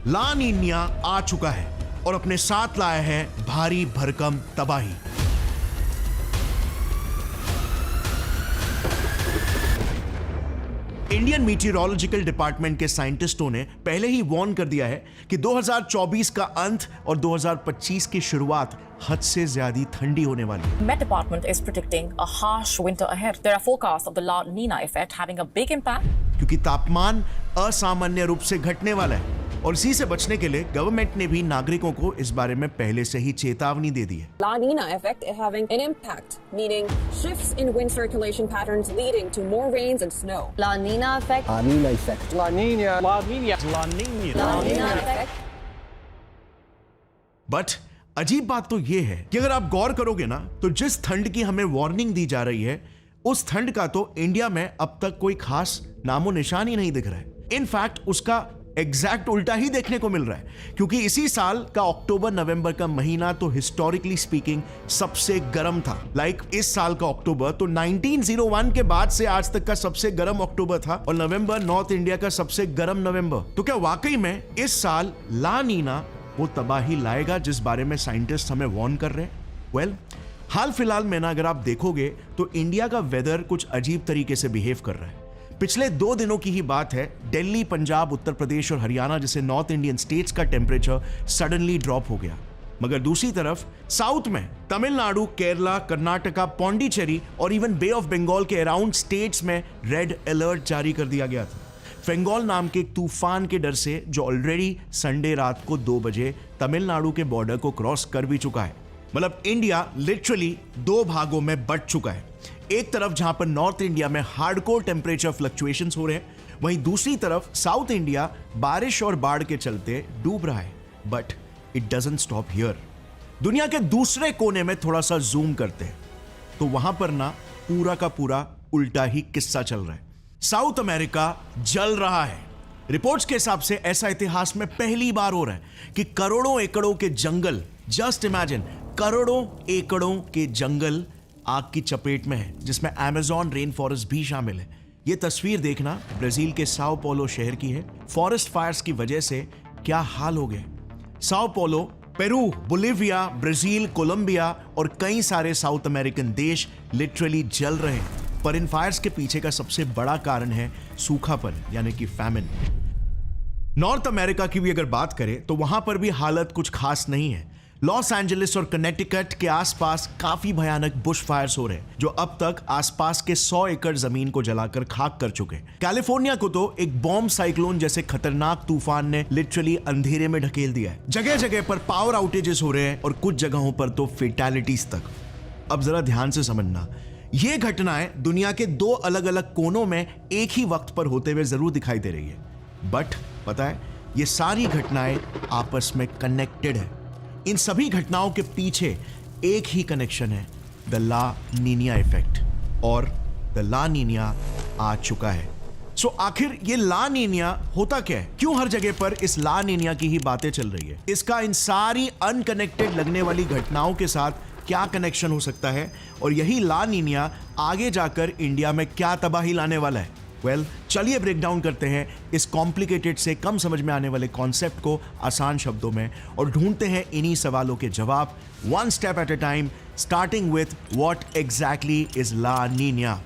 ला Niña आ चुका है और अपने साथ लाया है भारी भरकम तबाही। इंडियन मीटियोरोलॉजिकल डिपार्टमेंट के साइंटिस्टों ने पहले ही वार्न कर दिया है कि 2024 का अंत और 2025 की शुरुआत हद से ज्यादा ठंडी होने वाली है। Met Department is predicting a harsh winter ahead. There are forecasts of the La Nina effect having a big impact. क्योंकि तापमान असामान्य रूप से घटने वाला है और इसी से बचने के लिए गवर्नमेंट ने भी नागरिकों को इस बारे में पहले से ही चेतावनी दे दी है। La Nina effect is having an impact, meaning shifts in wind circulation patterns leading to more rains and snow. La Nina effect. La Nina effect. La Nina. La Nina. La Nina. La Nina effect. But अजीब बात तो ये है कि अगर आप गौर करोगे ना तो जिस ठंड की हमें वार्निंग दी जा रही है उस ठंड का तो इंडिया में अब तक कोई खास नामो निशान ही नहीं दिख रहा है। इनफैक्ट उसका एग्जैक्ट उल्टा ही देखने को मिल रहा है क्योंकि इसी साल का अक्टूबर नवंबर का महीना तो हिस्टोरिकली स्पीकिंग सबसे गर्म था। इस साल का अक्टूबर तो 1901 के बाद से आज तक का सबसे गर्म अक्टूबर था और नवंबर नॉर्थ इंडिया का सबसे गर्म नवंबर। तो क्या वाकई में इस साल ला नीना वो तबाही लाएगा जिस बारे में साइंटिस्ट हमें वार्न कर रहे हैं? हाल फिलहाल में ना अगर आप देखोगे तो इंडिया का वेदर कुछ अजीब तरीके से बिहेव कर रहा है। पिछले 2 दिनों की ही बात है, दिल्ली, पंजाब, उत्तर प्रदेश और हरियाणा जैसे नॉर्थ इंडियन स्टेट्स का टेम्परेचर सडनली ड्रॉप हो गया। मगर दूसरी तरफ साउथ में तमिलनाडु, केरला, कर्नाटका, पौंडीचेरी और इवन बे ऑफ बंगाल के अराउंड स्टेट्स में रेड अलर्ट जारी कर दिया गया था फेंगोल नाम के एक तूफान के डर से जो ऑलरेडी संडे रात को 2 बजे तमिलनाडु के बॉर्डर को क्रॉस कर भी चुका है। मतलब इंडिया लिटरली 2 भागों में बंट चुका है। एक तरफ जहां पर नॉर्थ इंडिया में हार्डकोर टेम्परेचर फ्लक्चुएशंस हो रहे हैं, वहीं दूसरी तरफ साउथ इंडिया बारिश और बाढ़ के चलते डूब रहा है। But it doesn't stop here. दुनिया के दूसरे कोने में थोड़ा सा जूम करते हैं तो वहां पर ना पूरा का पूरा उल्टा ही किस्सा चल रहा है। साउथ अमेरिका जल रहा है। रिपोर्ट्स के हिसाब से ऐसा इतिहास में पहली बार हो रहा है कि करोड़ों एकड़ों के जंगल, जस्ट इमेजिन, करोड़ों एकड़ों के जंगल आग की चपेट में है, जिसमें अमेज़न रेन फॉरेस्ट भी शामिल है। यह तस्वीर देखना ब्राजील के साओ पोलो शहर की है। फॉरेस्ट फायर्स की वजह से क्या हाल हो गए। Sao Paulo, Peru, Bolivia, Brazil, Colombia और कई सारे साउथ अमेरिकन देश लिटरली जल रहे हैं। पर इन फायर्स के पीछे का सबसे बड़ा कारण है सूखापन, यानी कि फैमिन। नॉर्थ अमेरिका की भी अगर बात करें तो वहां पर भी हालत कुछ खास नहीं है। लॉस एंजलिस और कनेटिकट के आसपास काफी भयानक बुश फायर्स हो रहे हैं जो अब तक आसपास के 100 एकड़ जमीन को जलाकर खाक कर चुके हैं। कैलिफोर्निया को तो एक बॉम्ब साइक्लोन जैसे खतरनाक तूफान ने लिटरली अंधेरे में ढकेल दिया है। जगह जगह पर पावर आउटेजेस हो रहे हैं और कुछ जगहों पर तो फेटालिटीज तक। अब जरा ध्यान से समझना, ये घटनाएं दुनिया के 2 अलग अलग कोनों में एक ही वक्त पर होते हुए जरूर दिखाई दे रही है। बट पता है, ये सारी घटनाएं आपस में कनेक्टेड है। इन सभी घटनाओं के पीछे एक ही कनेक्शन है, द ला नीनिया इफेक्ट। और द ला नीनिया आ चुका है। सो आखिर ये ला नीनिया होता क्या है? क्यों हर जगह पर इस ला नीनिया की ही बातें चल रही है? इसका इन सारी अनकनेक्टेड लगने वाली घटनाओं के साथ क्या कनेक्शन हो सकता है? और यही ला नीनिया आगे जाकर इंडिया में क्या तबाही लाने वाला है? चलिए ब्रेक डाउन करते हैं इस कॉम्प्लिकेटेड से कम समझ में आने वाले कॉन्सेप्ट को आसान शब्दों में और ढूंढते हैं इन्हीं सवालों के जवाब, one step at a time, starting with what exactly is La Nina.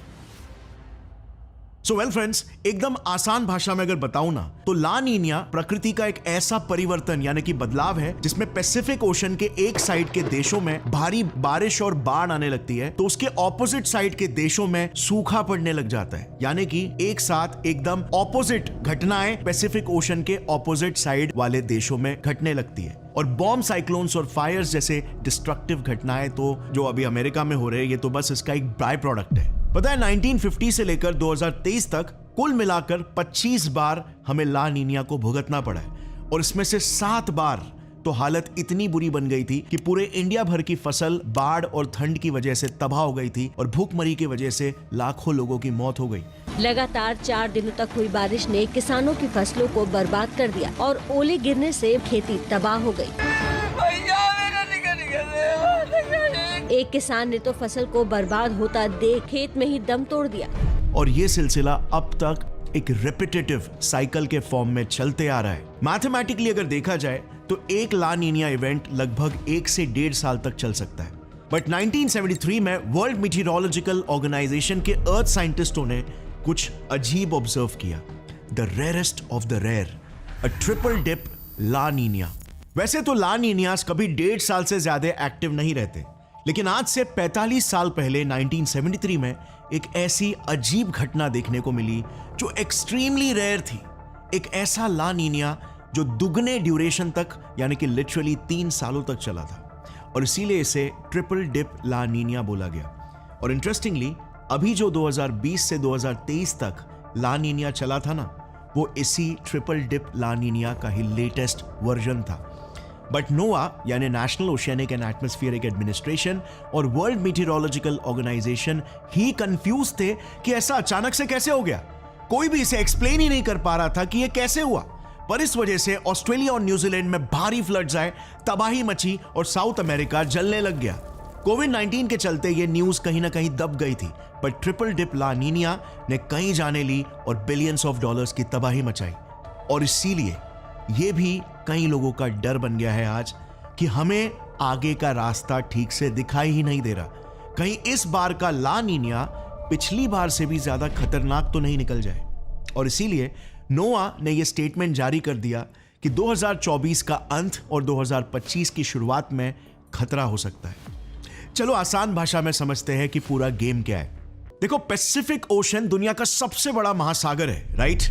So friends, एकदम आसान भाषा में अगर बताऊं ना तो ला नीनिया प्रकृति का एक ऐसा परिवर्तन यानी कि बदलाव है जिसमें पैसिफिक ओशन के एक साइड के देशों में भारी बारिश और बाढ़ आने लगती है तो उसके ऑपोजिट साइड के देशों में सूखा पड़ने लग जाता है। यानी कि एक साथ एकदम ऑपोजिट घटनाएं पैसिफिक ओशन के ऑपोजिट साइड वाले देशों में घटने लगती है। और बॉम्ब साइक्लोन्स और फायर्स जैसे डिस्ट्रक्टिव घटनाएं तो जो अभी अमेरिका में हो रहे हैं, ये तो बस इसका एक बाय प्रोडक्ट है। पता है 1950 से लेकर 2023 तक कुल मिलाकर 25 बार हमें ला नीनिया को भुगतना पड़ा है और इसमें से 7 बार तो हालत इतनी बुरी बन गई थी कि पूरे इंडिया भर की फसल बाढ़ और ठंड की वजह से तबाह हो गई थी और भूखमरी की वजह से लाखों लोगों की मौत हो गई। लगातार 4 दिनों तक हुई बारिश ने किसानों की फसलों को बर्बाद कर दिया और ओले गिरने से खेती तबाह हो गई। एक किसान ने तो फसल को बर्बाद होता देख खेत में ही दम तोड़ दिया। और ये सिलसिला अब तक एक रिपीटेटिव साइकिल के फॉर्म में चलते आ रहा है। मैथमेटिकली अगर देखा जाए तो एक ला नीनिया इवेंट लगभग 1 से 1.5 साल तक चल सकता है। बट 1973 में वर्ल्ड मीटियोरोलॉजिकल ऑर्गेनाइजेशन के अर्थ साइंटिस्टों ने कुछ अजीब ऑब्जर्व किया, the rarest of the rare, a triple dip La Nina. वैसे तो ला नीनियास कभी 1.5 साल से ज्यादा एक्टिव नहीं रहते, लेकिन आज से 45 साल पहले 1973 में एक ऐसी अजीब घटना देखने को मिली जो एक्सट्रीमली रेयर थी। एक ऐसा ला नीनिया जो दुगने ड्यूरेशन तक यानी कि लिटरली 3 सालों तक चला था, और इसीलिए इसे ट्रिपल डिप ला नीनिया बोला गया। और इंटरेस्टिंगली अभी जो 2020 से 2023 तक ला नीनिया चला था ना, वो इसी ट्रिपल डिप ला नीनिया का ही लेटेस्ट वर्जन था। बट नोआ यानी national oceanic and atmospheric administration और वर्ल्ड मीटियोरोलॉजिकल ऑर्गेनाइजेशन ही कंफ्यूज थे कि ऐसा अचानक से कैसे हो गया। कोई भी इसे एक्सप्लेन ही नहीं कर पा रहा था कि ये कैसे हुआ। पर इस वजह से ऑस्ट्रेलिया और न्यूजीलैंड में भारी फ्लड्स आए, तबाही मची और साउथ अमेरिका जलने लग गया। कोविड-19 के चलते ये न्यूज कहीं ना कहीं दब गई थी, पर ट्रिपल डिप ला नीनिया ने कई जाने ली और बिलियंस ऑफ डॉलर्स की तबाही मचाई। और इसीलिए ये भी कई लोगों का डर बन गया है आज कि हमें आगे का रास्ता ठीक से दिखाई ही नहीं दे रहा। कहीं इस बार का ला नीनिया पिछली बार से भी ज्यादा खतरनाक तो नहीं निकल जाए। और इसीलिए नोआ ने यह स्टेटमेंट जारी कर दिया कि 2024 का अंत और 2025 की शुरुआत में खतरा हो सकता है। चलो आसान भाषा में समझते हैं कि पूरा गेम क्या है। देखो, पैसिफिक ओशन दुनिया का सबसे बड़ा महासागर है, राइट?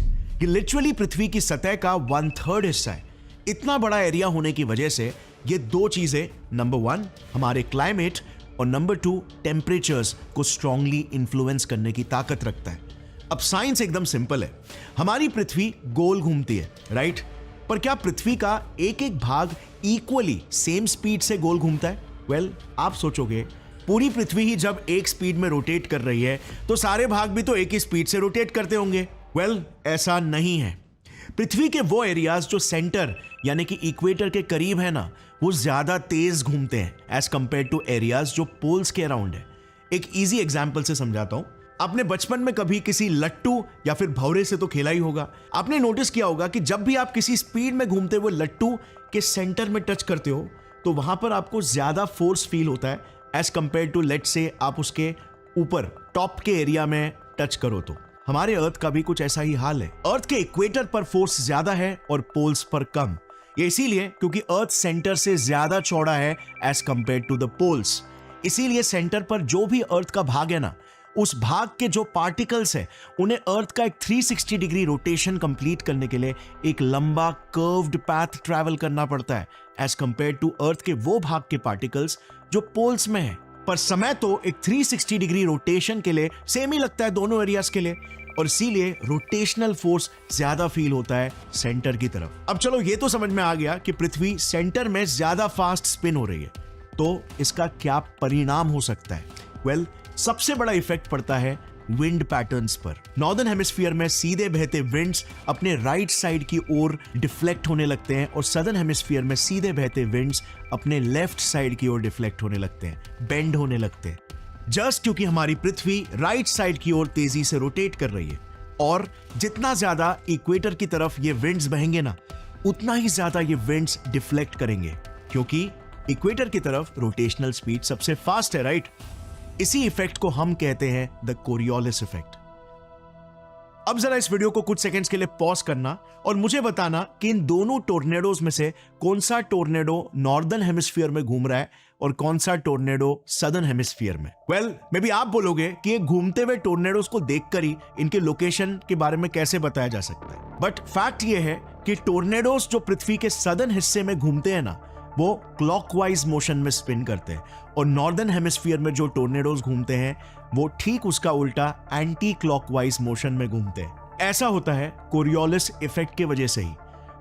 ये लिटरली पृथ्वी की सतह का 1/3 हिस्सा है। इतना बड़ा एरिया होने की वजह से ये दो चीजें, नंबर 1 हमारे क्लाइमेट और नंबर 2 टेम्परेचर्स को स्ट्रांगली इन्फ्लुएंस करने की ताकत रखता है। अब साइंस एकदम सिंपल है। हमारी पृथ्वी गोल घूमती है, राइट? पर क्या पृथ्वी का एक एक भाग इक्वली सेम स्पीड से गोल घूमता है? वेल, आप सोचोगे पूरी पृथ्वी ही जब एक स्पीड में रोटेट कर रही है तो सारे भाग भी तो एक ही स्पीड से रोटेट करते होंगे। वेल, ऐसा नहीं है। पृथ्वी के वो एरियाज जो सेंटर यानी कि इक्वेटर के करीब है ना, वो ज्यादा तेज घूमते हैं एज कंपेयर टू एरियाज जो पोल्स के अराउंड है। एक इजी एग्जांपल से समझाता हूं। आपने बचपन में कभी किसी लट्टू या फिर भौरे से तो खेला ही होगा। आपने नोटिस किया होगा कि जब भी आप किसी स्पीड में घूमते हुए लट्टू के सेंटर में टच करते हो तो वहां पर आपको ज्यादा फोर्स फील होता है एज कंपेयर टू लेट से आप उसके ऊपर टॉप के एरिया में टच करो तो। हमारे अर्थ का भी कुछ ऐसा ही हाल है। अर्थ के इक्वेटर पर फोर्स ज्यादा है और पोल्स पर कम। ये इसीलिए क्योंकि अर्थ सेंटर से ज्यादा चौड़ा है as compare to the poles. इसीलिए सेंटर पर जो भी अर्थ का भाग है ना, उस भाग के जो पार्टिकल्स है उन्हें अर्थ का एक 360 डिग्री रोटेशन कंप्लीट करने के लिए एक लंबा कर्व्ड पैथ ट्रैवल करना पड़ता है एज कंपेयर टू अर्थ के वो भाग के पार्टिकल्स जो पोल्स में है। पर समय तो एक 360 डिग्री रोटेशन के लिए सेम ही लगता है दोनों एरियाज के लिए, और इसीलिए रोटेशनल फोर्स ज्यादा फील होता है सेंटर की तरफ। अब चलो ये तो समझ में आ गया कि पृथ्वी सेंटर में ज्यादा फास्ट स्पिन हो रही है, तो इसका क्या परिणाम हो सकता है? वेल, सबसे बड़ा इफेक्ट पड़ता है विंड पैटर्न्स पर। नॉर्दर्न हेमिस्फीयर में सीधे बहते विंड्स अपने राइट साइड की ओर डिफ्लेक्ट होने लगते हैं और सदर्न हेमिस्फीयर में सीधे बहते विंड्स अपने लेफ्ट साइड की ओर डिफ्लेक्ट होने लगते हैं, बेंड होने लगते हैं। जस्ट क्योंकि हमारी पृथ्वी राइट साइड की ओर तेजी से रोटेट कर रही है, और जितना ज्यादा इक्वेटर की तरफ ये विंड्स बहेंगे ना, उतना ही ज्यादा ये विंड्स डिफ्लेक्ट करेंगे, क्योंकि इक्वेटर की तरफ रोटेशनल स्पीड सबसे फास्ट है, राइट? इसी इफेक्ट को हम कहते हैं द कोरियोलिस इफेक्ट। अब जरा इस वीडियो को कुछ सेकंड्स के लिए पॉज करना और मुझे बताना कि इन दोनों टोर्नेडोज में से कौन सा टोर्नेडो नॉर्दर्न हेमिस्फीयर में घूम रहा है और कौन सा टोर्नेडो सदर्न हेमिस्फीयर में। वेल, मे बी आप बोलोगे कि ये घूमते हुए टोर्नेडोज को देखकर ही इनके लोकेशन के बारे में कैसे बताया जा सकता है। बट फैक्ट ये है कि टोर्नेडोज जो पृथ्वी के सदर्न हिस्से में घूमते हैं ना, वो क्लॉकवाइज मोशन में स्पिन करते हैं, और नॉर्दर्न हेमिस्फीयर में जो टोर्नेडोज घूमते हैं वो ठीक उसका उल्टा एंटी क्लॉकवाइज मोशन में घूमते हैं। ऐसा होता है कोरियोलिस इफेक्ट की वजह से ही।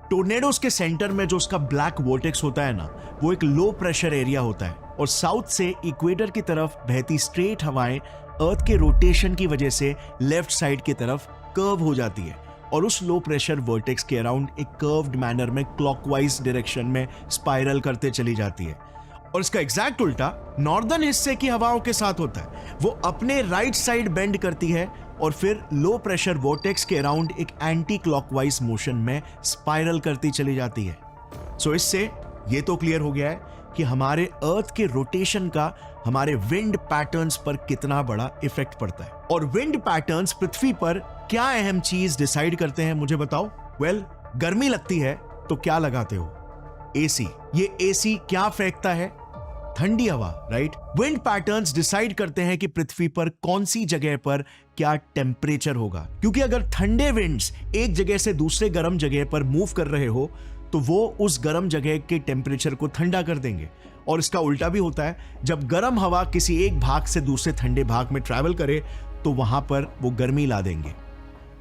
टोर्नेडोज के सेंटर में जो उसका ब्लैक वोर्टेक्स होता है ना, वो एक लो प्रेशर एरिया होता है, और साउथ से इक्वेटर की तरफ बहती स्ट्रेट हवाएं अर्थ के रोटेशन की वजह से लेफ्ट साइड की तरफ कर्व हो जाती है, और उस लो प्रेशर वर्टेक्स के अराउंड एक कर्व्ड मैनर में क्लॉकवाइज डायरेक्शन में स्पाइरल करते चली जाती है। और इसका एग्जैक्ट उल्टा नॉर्दर्न हिस्से की हवाओं के साथ होता है। वो अपने राइट साइड बेंड करती है और फिर लो प्रेशर वोर्टेक्स के अराउंड एक एंटी क्लॉकवाइज मोशन में स्पाइरल करती चली जाती है। सो इससे ये तो क्लियर हो गया है कि हमारे अर्थ के रोटेशन का हमारे विंड पैटर्न्स पर कितना बड़ा इफेक्ट पड़ता है। और विंड पैटर्न्स पृथ्वी पर क्या अहम चीज डिसाइड करते हैं मुझे बताओ। वेल, गर्मी लगती है तो क्या लगाते हो? एसी। ये एसी क्या फेंकता है? ठंडी हवा, राइट। विंड पैटर्न्स डिसाइड करते हैं कि पृथ्वी पर कौन सी जगह पर क्या टेम्परेचर होगा, क्योंकि अगर ठंडे विंड्स एक जगह से दूसरे गर्म जगह पर मूव कर रहे हो तो वो उस गर्म जगह के टेम्परेचर को ठंडा कर देंगे। और इसका उल्टा भी होता है, जब गर्म हवा किसी एक भाग से दूसरे ठंडे भाग में ट्रैवल करे तो वहां पर वो गर्मी ला देंगे।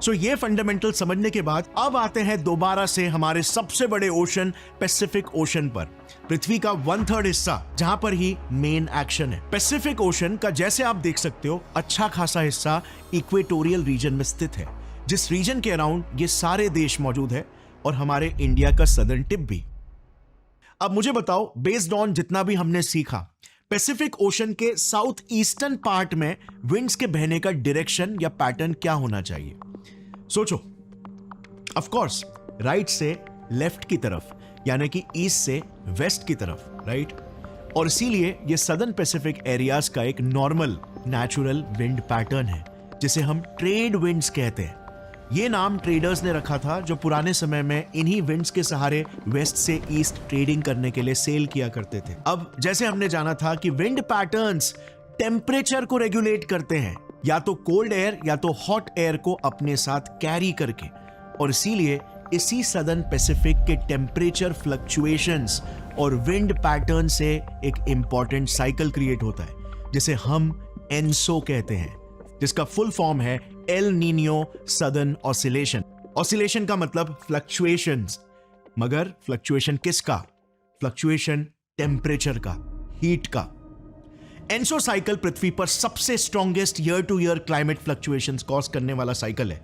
सो ये फंडामेंटल समझने के बाद अब आते हैं दोबारा से हमारे सबसे बड़े ओशन पैसिफिक ओशन पर, पृथ्वी का 1/3 हिस्सा जहां पर ही मेन एक्शन है। पैसिफिक ओशन का जैसे आप देख सकते हो अच्छा खासा हिस्सा इक्वेटोरियल रीजन में स्थित है, जिस रीजन के अराउंड ये सारे देश मौजूद है और हमारे इंडिया का सदर्न टिप भी। अब मुझे बताओ, बेस्ड ऑन जितना भी हमने सीखा, पैसिफिक ओशन के साउथ ईस्टर्न पार्ट में विंड्स के बहने का डायरेक्शन या पैटर्न क्या होना चाहिए? सोचो। ऑफ कोर्स राइट से लेफ्ट की तरफ, यानी कि ईस्ट से वेस्ट की तरफ, राइट। और इसीलिए ये सदर्न पैसिफिक एरियाज का एक नॉर्मल नेचुरल विंड पैटर्न है जिसे हम ट्रेड विंड्स कहते हैं। ये नाम ट्रेडर्स ने रखा था जो पुराने समय में इन्हीं विंड्स के सहारे वेस्ट से ईस्ट ट्रेडिंग करने के लिए सेल किया करते थे। अब जैसे हमने जाना था कि विंड पैटर्न्स टेम्परेचर को रेगुलेट करते हैं, या तो कोल्ड एयर या तो हॉट एयर को अपने साथ कैरी करके, और इसीलिए इसी सदर्न पैसिफिक के टेम्परेचर फ्लक्चुएशंस और विंड पैटर्न से एक इंपॉर्टेंट साइकिल क्रिएट होता है जिसे हम एनसो कहते हैं, जिसका फुल फॉर्म है L Niño southern oscillation. Oscillation का मतलब फ्लक्चुएशंस, मगर फ्लक्चुएशन किसका? फ्लक्चुएशन टेम्परेचर का, हीट का। एनसो साइकिल पृथ्वी पर सबसे strongest year two year climate fluctuations cause करने वाला साइकिल है,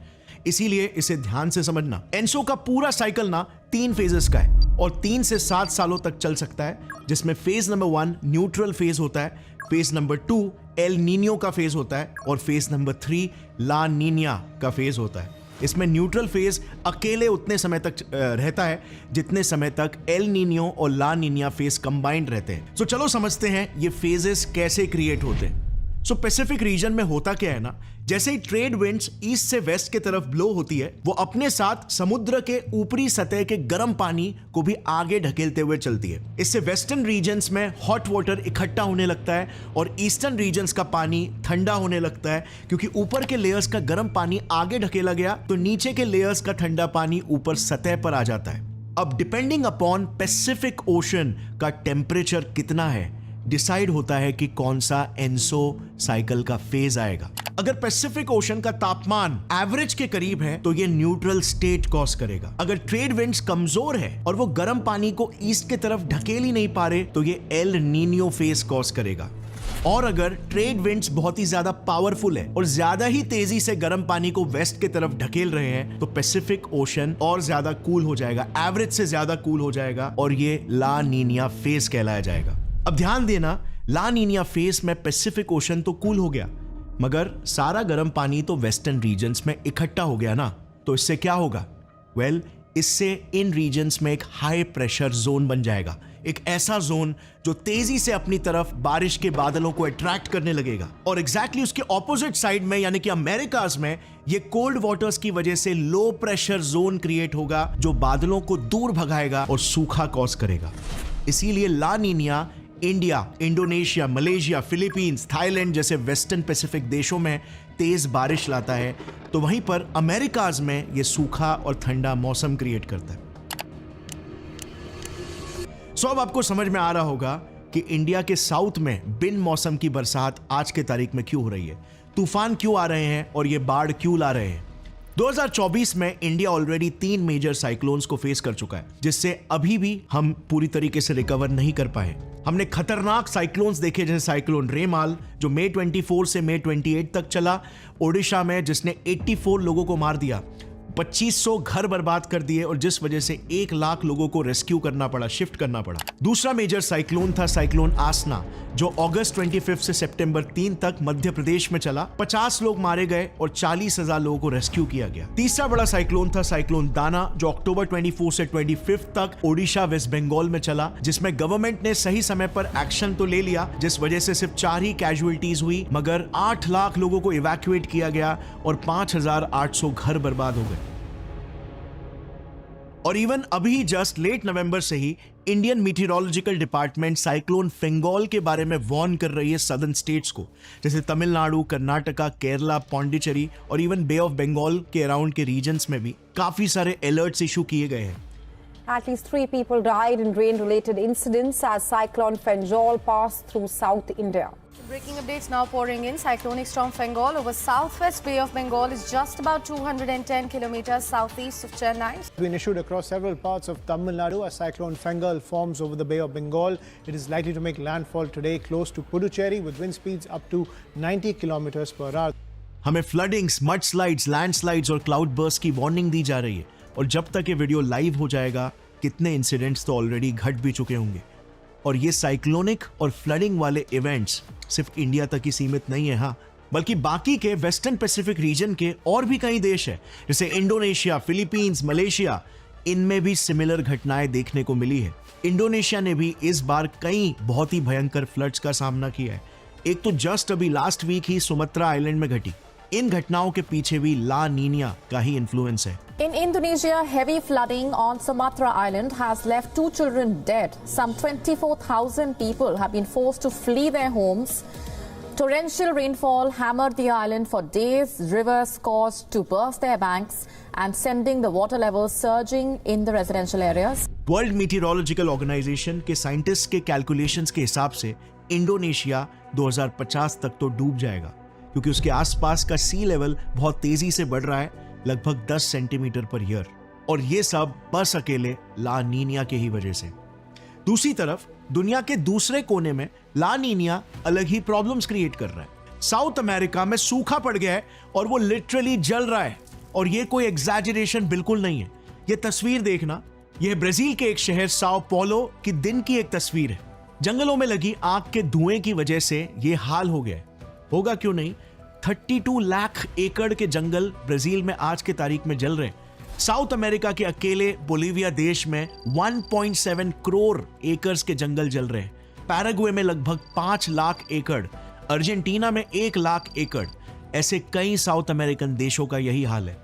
इसीलिए इसे ध्यान से समझना। एनसो का पूरा साइकिल ना 3 फेजेस का है और 3 से 7 सालों तक चल सकता है, जिसमें फेज नंबर 1 न्यूट्रल फेज होता है, फेज नंबर 2 एल नीनियो का फेज होता है और फेज नंबर 3 ला नीनिया का फेज होता है। इसमें न्यूट्रल फेज अकेले उतने समय तक रहता है जितने समय तक एल नीनियो और ला नीनिया फेज कंबाइंड रहते हैं। सो चलो समझते हैं ये फेजेस कैसे क्रिएट होते हैं। सो पैसिफिक रीजन में होता क्या है ना, जैसे ही ट्रेड विंड्स ईस्ट से वेस्ट की तरफ ब्लो होती है, वो अपने साथ समुद्र के ऊपरी सतह के गर्म पानी को भी आगे ढकेलते हुए चलती है। इससे वेस्टर्न रीजन्स में हॉट वाटर इकट्ठा होने लगता है और ईस्टर्न रीजन्स का पानी ठंडा होने लगता है, क्योंकि ऊपर के लेयर्स का गर्म पानी आगे ढकेला गया तो नीचे के लेयर्स का ठंडा पानी ऊपर सतह पर आ जाता है। अब डिपेंडिंग अपॉन पैसिफिक ओशन का टेम्परेचर कितना है, डिसाइड होता है कि कौन सा एनसो साइकिल का फेज आएगा। अगर पैसिफिक ओशन का तापमान एवरेज के करीब है तो ये न्यूट्रल स्टेट कॉज करेगा। अगर ट्रेड विंड्स कमजोर है और वो गर्म पानी को ईस्ट की तरफ ढकेल ही नहीं पा रहे तो ये एल नीनियो फेज कॉज करेगा। और अगर ट्रेड विंड्स बहुत ही ज्यादा पावरफुल है और ज्यादा ही तेजी से गर्म पानी को वेस्ट की तरफ ढकेल रहे हैं तो पैसिफिक ओशन और ज्यादा कूल हो जाएगा, एवरेज से ज्यादा कूल हो जाएगा और ये ला नीनिया फेज कहलाया जाएगा। अब ध्यान देना, ला नीनिया फेज में पैसिफिक ओशन तो कूल हो गया, मगर सारा गर्म पानी तो वेस्टर्न रीजन्स में इकट्ठा हो गया ना, तो इससे क्या होगा? वेल, इससे इन रीजन्स में एक हाई प्रेशर जोन बन जाएगा, एक ऐसा जोन जो तेजी से अपनी तरफ बारिश के बादलों को अट्रैक्ट करने लगेगा। और एग्जैक्टली उसके ऑपोजिट साइड में यानी कि अमेरिकाज में ये कोल्ड वाटर्स की वजह से लो प्रेशर जोन क्रिएट होगा जो बादलों को दूर भगाएगा और सूखा कॉज करेगा। इसीलिए La Nina India, Indonesia, Malaysia, Philippines, Thailand जैसे वेस्टर्न पैसिफिक देशों में तेज बारिश लाता है, तो वहीं पर अमेरिकाज में यह सूखा और ठंडा मौसम क्रिएट करता है। सो अब आपको समझ में आ रहा होगा कि इंडिया के साउथ में बिन मौसम की बरसात आज के तारीख में क्यों हो रही है, तूफान क्यों आ रहे हैं और ये बाढ़ क्यों ला रहे हैं। 2024 में इंडिया ऑलरेडी 3 मेजर साइक्लोन्स को फेस कर चुका है, जिससे अभी भी हम पूरी तरीके से रिकवर नहीं कर पाए। हमने खतरनाक साइक्लोन्स देखे, जैसे साइक्लोन रेमाल जो मई 24 से मई 28 तक चला ओडिशा में, जिसने 84 लोगों को मार दिया। 2500 घर बर्बाद कर दिए और जिस वजह से 1 लाख लोगों को रेस्क्यू करना पड़ा, शिफ्ट करना पड़ा। दूसरा मेजर साइक्लोन था साइक्लोन आसना, जो अगस्त 25 से सितंबर 3 तक मध्य प्रदेश में चला। 50 लोग मारे गए और 40,000 लोगों को रेस्क्यू किया गया। तीसरा बड़ा साइक्लोन था साइक्लोन दाना, जो अक्टूबर 24 से 25 तक ओडिशा वेस्ट बंगाल में चला, जिसमें गवर्नमेंट ने सही समय पर एक्शन तो ले लिया, जिस वजह से सिर्फ 4 ही कैजुअलिटीज हुई, मगर 8 लाख लोगों को इवैक्यूएट किया गया और 5,800 घर बर्बाद हो गए। और इवन अभी जस्ट लेट नवंबर से ही इंडियन मीटियोरोलॉजिकल डिपार्टमेंट साइक्लोन फेंगोल के बारे में वार्न कर रही है सदर्न स्टेट्स को, जैसे तमिलनाडु, कर्नाटका, केरला, पौंडीचेरी और इवन बे ऑफ बंगाल के अराउंड के रीजन्स में भी काफी सारे अलर्ट्स इशू किए गए हैं। At least 3 people died in rain-related incidents as Cyclone Fengol passed through South India. Breaking updates now pouring in. Cyclonic storm Fengol over southwest Bay of Bengal is just about 210 kilometers southeast of Chennai. It's been issued across several parts of Tamil Nadu as Cyclone Fengol forms over the Bay of Bengal. It is likely to make landfall today close to Puducherry with wind speeds up to 90 kilometers per hour. हमें फ्लडिंग्स, मडस्लाइड्स, landslides और cloud burst की warning दी जा रही है और जब तक ये वीडियो लाइव हो जाएगा कितने इंसिडेंट्स तो ऑलरेडी घट भी चुके होंगे। और ये साइक्लोनिक और फ्लडिंग वाले इवेंट्स सिर्फ इंडिया तक ही सीमित नहीं है, हाँ, बल्कि बाकी के वेस्टर्न पैसिफिक रीजन के और भी कई देश है, जैसे इंडोनेशिया, फिलीपींस, मलेशिया, इनमें भी सिमिलर घटनाएं देखने को मिली है। इंडोनेशिया ने भी इस बार कई बहुत ही भयंकर फ्लड्स का सामना किया है। एक तो जस्ट अभी लास्ट वीक ही सुमत्रा आइलैंड में घटी। इन घटनाओं के पीछे भी ला नीनिया का ही इन्फ्लुएंस है। In Indonesia, heavy flooding on Sumatra Island has left 2 children dead. Some 24,000 people have been forced to flee their homes. Torrential rainfall hammered the island for days. Rivers caused to burst their banks and sending the water levels surging in the residential areas. World Meteorological Organization के scientist के calculations के हिसाब से Indonesia 2050 तक तो डूब जाएगा, क्योंकि उसके आसपास का सी लेवल बहुत तेजी से बढ़ रहा है, लगभग 10 सेंटीमीटर पर ईयर, और ये सब बस अकेले ला नीनिया के ही वजह से। दूसरी तरफ दुनिया के दूसरे कोने में ला नीनिया अलग ही प्रॉब्लम्स क्रिएट कर रहा है। साउथ अमेरिका में सूखा पड़ गया है और वो लिटरली जल रहा है, और ये कोई एग्जैजरेशन बिल्कुल नहीं है। ये तस्वीर देखना, यह ब्राजील के एक शहर साओ पोलो की दिन की एक तस्वीर है। जंगलों में लगी आग के धुएं की वजह से ये हाल हो गया है। होगा क्यों नहीं, 32 लाख एकड़ के जंगल ब्राजील में आज के तारीख में जल रहे हैं। साउथ अमेरिका के अकेले बोलिविया देश में 1.7 करोड़ एकर्स के जंगल जल रहे हैं। पैराग्वे में लगभग 5 लाख एकड़, अर्जेंटीना में 1 लाख एकड़। ऐसे कई साउथ अमेरिकन देशों का यही हाल है।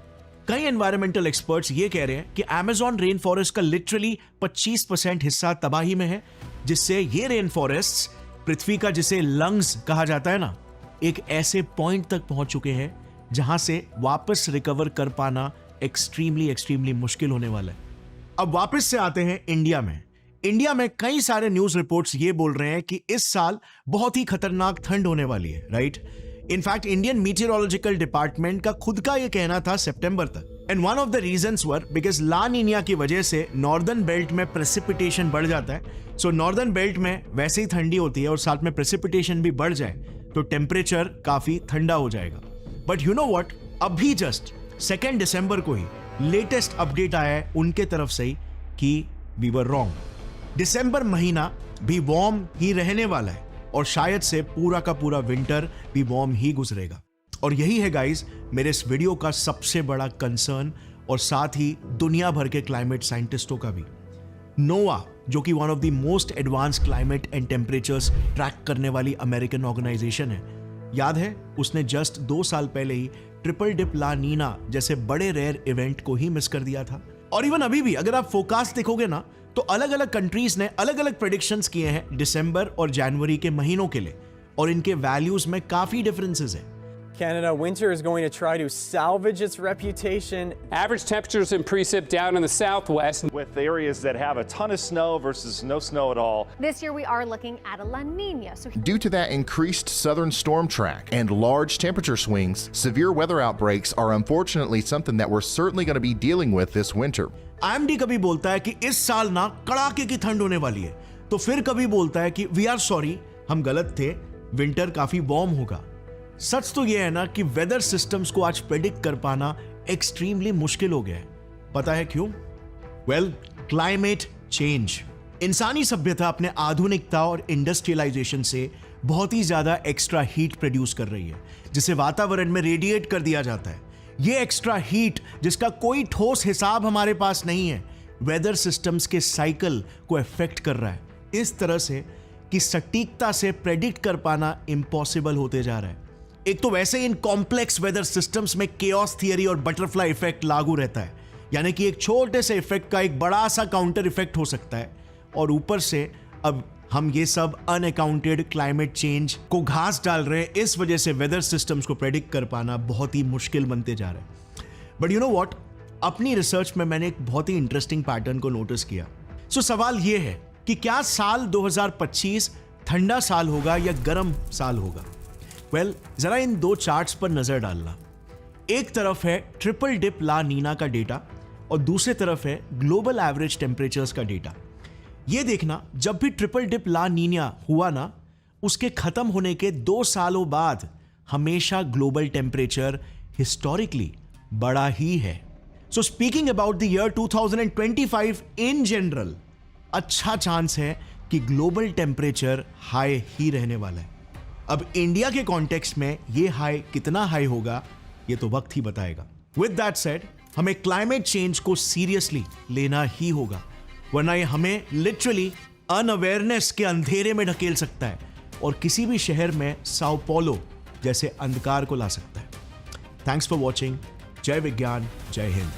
कई एनवायरमेंटल एक्सपर्ट्स ये कह रहे हैं कि अमेज़न रेन फॉरेस्ट का लिटरली 25% हिस्सा तबाही में है, जिससे ये रेन फॉरेस्ट पृथ्वी का जिसे लंग्स कहा जाता है ना, एक ऐसे पॉइंट तक पहुंच चुके हैं जहां से वापस रिकवर कर पाना एक्सट्रीमली मुश्किल होने वाला है। अब वापस से आते हैं इंडिया में। इंडिया में कई सारे न्यूज रिपोर्ट्स ये बोल रहे हैं कि इस साल बहुत ही खतरनाक ठंड होने वाली है, right? In fact Indian Meteorological Department का खुद का ये कहना था सितंबर तक। And one of the reasons were because La Nina की वजह से नॉर्दर्न बेल्ट में प्रेसिपिटेशन बढ़ जाता है। सो नॉर्दर्न बेल्ट में वैसे ही ठंडी होती है और साथ में प्रेसिपिटेशन भी बढ़ जाए तो टेम्परेचर काफी ठंडा हो जाएगा। बट यू नो व्हाट, अभी जस्ट 2 दिसंबर को ही लेटेस्ट अपडेट आया है उनके तरफ से ही कि वी वर रॉन्ग। दिसंबर महीना भी वार्म ही रहने वाला है और शायद से पूरा का पूरा विंटर भी वार्म ही गुजरेगा। और यही है गाइस मेरे इस वीडियो का सबसे बड़ा कंसर्न, और साथ ही दुनिया भर के क्लाइमेट साइंटिस्टों का भी। नोवा, जो कि one of the most advance climate and temperatures track करने वाली अमेरिकन ऑर्गेनाइजेशन है, याद है उसने जस्ट 2 साल पहले ही ट्रिपल डिप ला नीना जैसे बड़े रेयर इवेंट को ही मिस कर दिया था। और इवन अभी भी अगर आप फोरकास्ट देखोगे ना, तो अलग अलग कंट्रीज ने अलग अलग प्रेडिक्शंस किए हैं दिसंबर और जनवरी के महीनों के लिए, और इनके वैल्यूज में काफी डिफरेंसेस है। Canada winter is going to try to salvage its reputation. Average temperatures in precip down in the southwest, with areas that have a ton of snow versus no snow at all. This year we are looking at a La Nina. Due to that increased southern storm track and large temperature swings, severe weather outbreaks are unfortunately something that we're certainly going to be dealing with this winter. IMD कभी बोलता है कि इस साल ना कड़ाके की ठंड होने वाली है, तो फिर कभी बोलता है कि वी आर सॉरी, हम गलत थे, विंटर काफी वार्म होगा। सच तो यह है ना कि वेदर सिस्टम्स को आज प्रेडिक्ट कर पाना एक्सट्रीमली मुश्किल हो गया है। पता है क्यों? Well, climate change. इंसानी सभ्यता अपने आधुनिकता और इंडस्ट्रियलाइजेशन से बहुत ही ज्यादा एक्स्ट्रा हीट प्रोड्यूस कर रही है, जिसे वातावरण में रेडिएट कर दिया जाता है। ये एक्स्ट्रा हीट, जिसका कोई ठोस हिसाब हमारे पास नहीं है, वेदर सिस्टम्स के साइकिल को अफेक्ट कर रहा है इस तरह से कि सटीकता से प्रेडिक्ट कर पाना इम्पॉसिबल होते जा रहा है। एक तो वैसे इन कॉम्प्लेक्स वेदर सिस्टम्स में केओस थियरी और बटरफ्लाई इफेक्ट लागू रहता है, यानी कि एक छोटे से इफेक्ट का एक बड़ा सा काउंटर इफेक्ट हो सकता है, और ऊपर से अब हम ये सब अनअकाउंटेड क्लाइमेट चेंज को घास डाल रहे हैं। इस वजह से वेदर सिस्टम्स को प्रेडिक्ट कर पाना बहुत ही मुश्किल बनते जा रहा है। बट यू नो व्हाट, अपनी रिसर्च में मैंने एक बहुत ही इंटरेस्टिंग पैटर्न को नोटिस किया। सो सवाल ये है कि क्या साल 2025 ठंडा साल होगा या गर्म साल होगा? वेल, जरा इन दो चार्ट्स पर नजर डालना। एक तरफ है ट्रिपल डिप ला नीना का डेटा और दूसरे तरफ है ग्लोबल एवरेज टेम्परेचर्स का डेटा। ये देखना, जब भी ट्रिपल डिप ला नीना हुआ ना, उसके खत्म होने के 2 सालों बाद हमेशा ग्लोबल टेम्परेचर हिस्टोरिकली बड़ा ही है। सो speaking about the year 2025 in general, अच्छा चांस है कि ग्लोबल टेम्परेचर हाई ही रहने वाला है। अब इंडिया के कॉन्टेक्स्ट में ये हाई कितना हाई होगा, ये तो वक्त ही बताएगा। विद दैट सेड, हमें क्लाइमेट चेंज को सीरियसली लेना ही होगा, वरना ये हमें लिटरली अनअवेयरनेस के अंधेरे में ढकेल सकता है और किसी भी शहर में साओ पोलो जैसे अंधकार को ला सकता है। Thanks for watching. जय विज्ञान, जय हिंद।